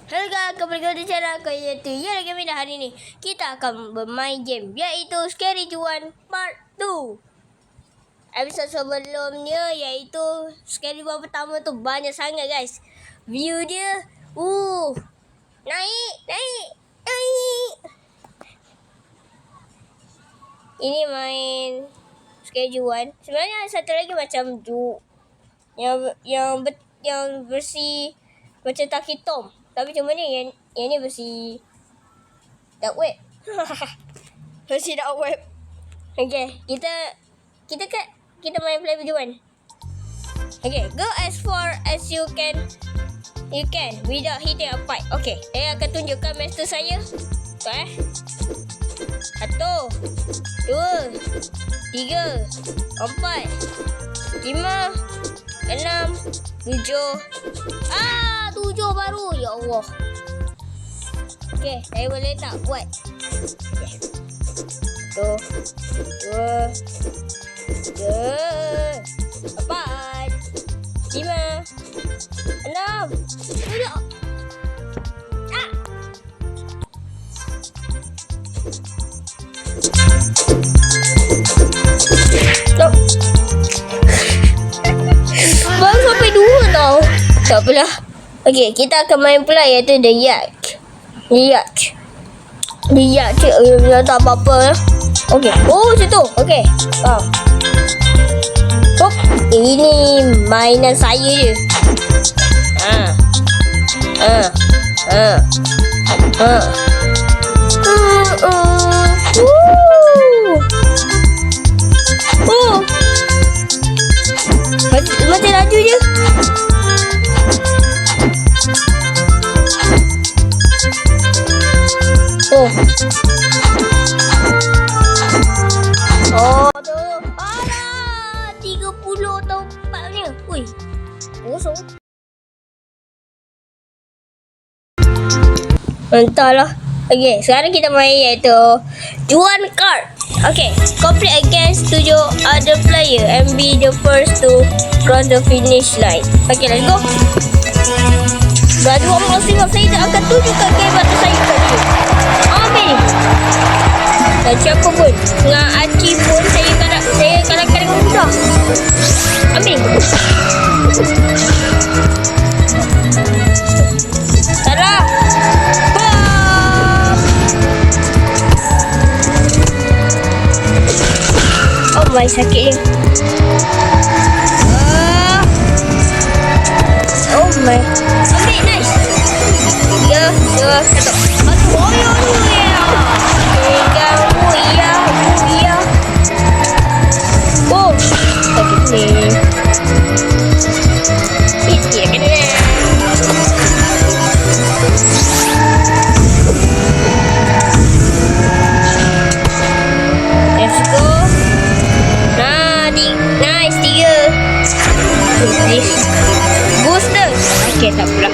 Hello guys, kembali ke channel aku iaitu Yana Gaming. Hari ni kita akan bermain game iaitu Scary Juan Part 2. Episode sebelumnya iaitu Scary Juan pertama tu banyak sangat guys. View dia naik. Ini main Scary Juan. Sebenarnya satu lagi macam yang versi macam Taki Tom. Tapi macam mana yang ni versi dark web. Versi dark web. Okay, kita main play video one. Okay, go as far as you can without hitting a pipe. Okay, saya akan tunjukkan master saya. So, 1, 2, 3, 4, 5, 6, 7. 7 baru. Ya Allah. Okay, saya boleh tak buat? Okay. 1, 2, 3, 4, 5, 6, 7. Stop. Baru sampai 2 tau. Tak apalah. Okay, kita akan main pula iaitu The Yacht. Tak apa-apa. Okay. Oh, situ. Okay. Ini mainan saya je. Mati laju je. Tu. Alah, 30 tempatnya. Ui. Kosong. Entahlah. Okay, sekarang kita main iaitu Juan Card. Okay, complete against 7 other player and be the first to cross the finish line. Okay, let's go. Baju masing-masing saya akan tunjukkan kehebatan saya tadi. Ambil. Dan siapa pun dengan Aci pun saya kadang-kadang mudah. Ambil. Salah. Oh my, sakit je. Oh my. Ambil, nice. 3, 2, 1. Aduh, ya. Oh, sakit ni. Sikit kena. Let's go. Nice, 3. Booster. Okay, tak apalah.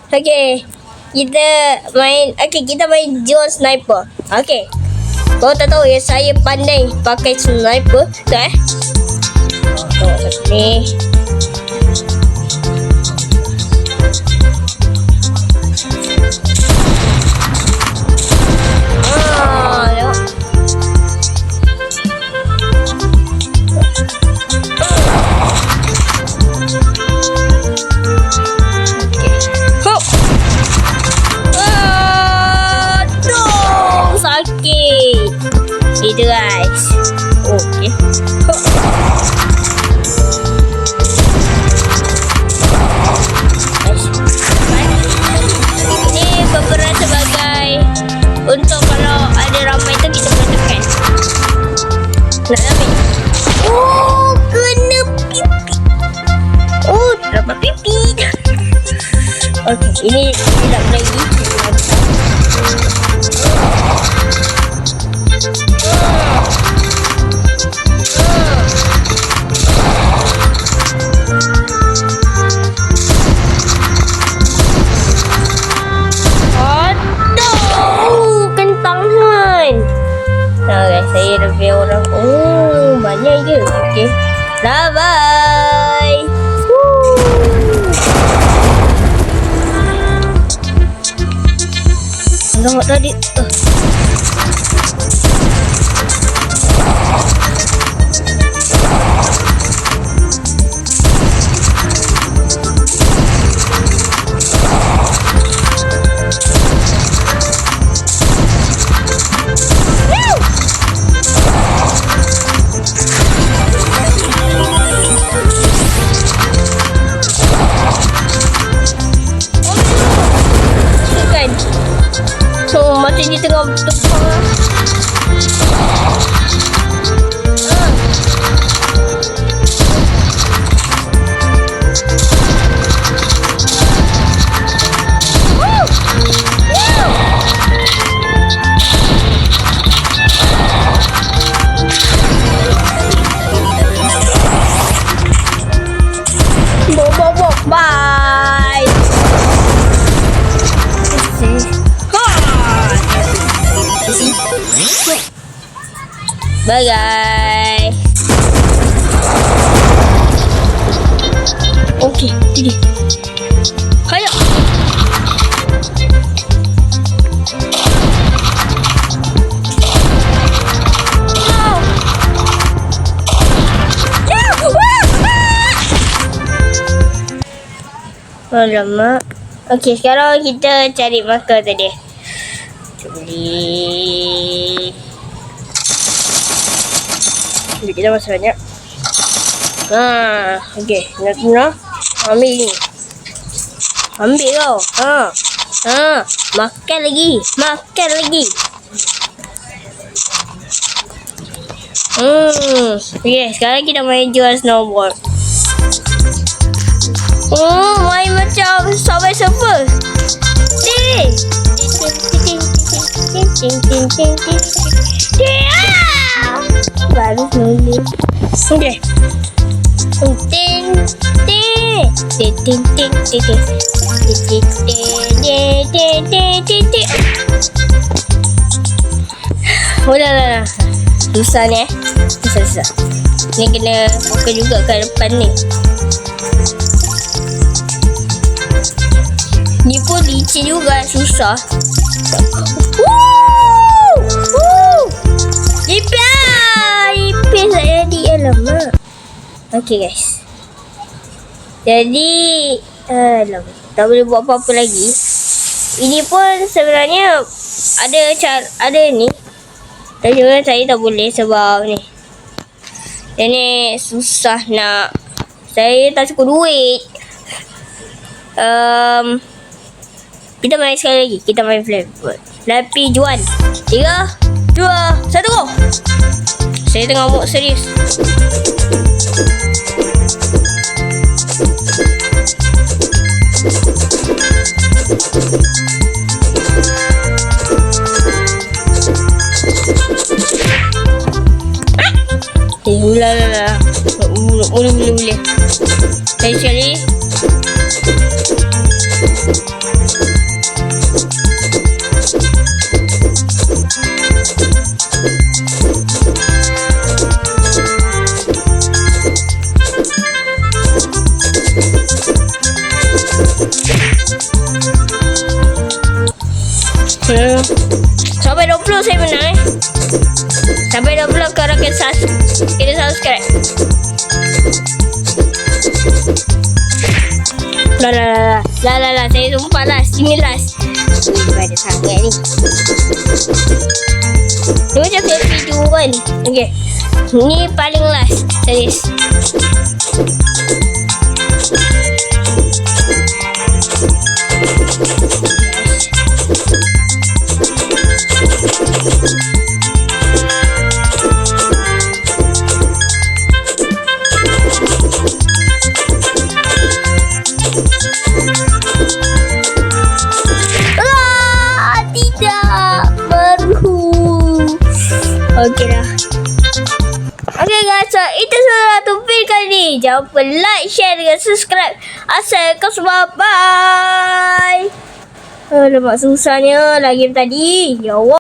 Okay. Kita main John Sniper. Okay. Kau tak tahu ya, saya pandai pakai sniper. Tak tengok satu ni. Itu guys. Okay. Ini berperan sebagai untuk kalau ada ramai tu kita boleh tekan. Nak ambil. Oh, kena pipi. Oh, dapat pipi. Okay, ini tak lagi. Saya lebih orang. Oh, banyak je. Okay. Dah, bye. Tengok tadi. Macam di tengah tepang. Bye. Bye guys. Okay, ini. Hayo. Alamak. Okay, sekarang kita cari marker tadi. Beli. Jadi kita masih banyak. Okay. Nak ambil ni. Ambil kau. Makan lagi. Makan lagi. Okay, sekarang kita main jual snowboard. Main macam Subway Surfer. Baru nulis. Okay. Dah. Susah ni Susah. Ni kena fokus juga kat depan ni. Ni pun licin juga, susah. IP saya di alamak. Okay guys. Jadi tak boleh buat apa-apa lagi. Ini pun sebenarnya ada ni. Tapi sebenarnya saya tak boleh sebab ni. Ini susah nak. Saya tak cukup duit. Kita main sekali lagi. Kita main Flappy Juan. 3, 2, 1 go. Saya tengah mood serius. Boleh. Saya sekali. Sampai 20 saya menang Sampai 20 korang kita subscribe. Lah, saya sumpah last. Ini last. Pada sangat ni. Dia macam video kan. Okay. Ni paling last. Serius. Okey dah. Okay guys, so itu satu video kali ni. Jangan lupa like, share dan subscribe. Assalamualaikum semua. Bye. Lemak susahnya lagi tadi. Ya Allah.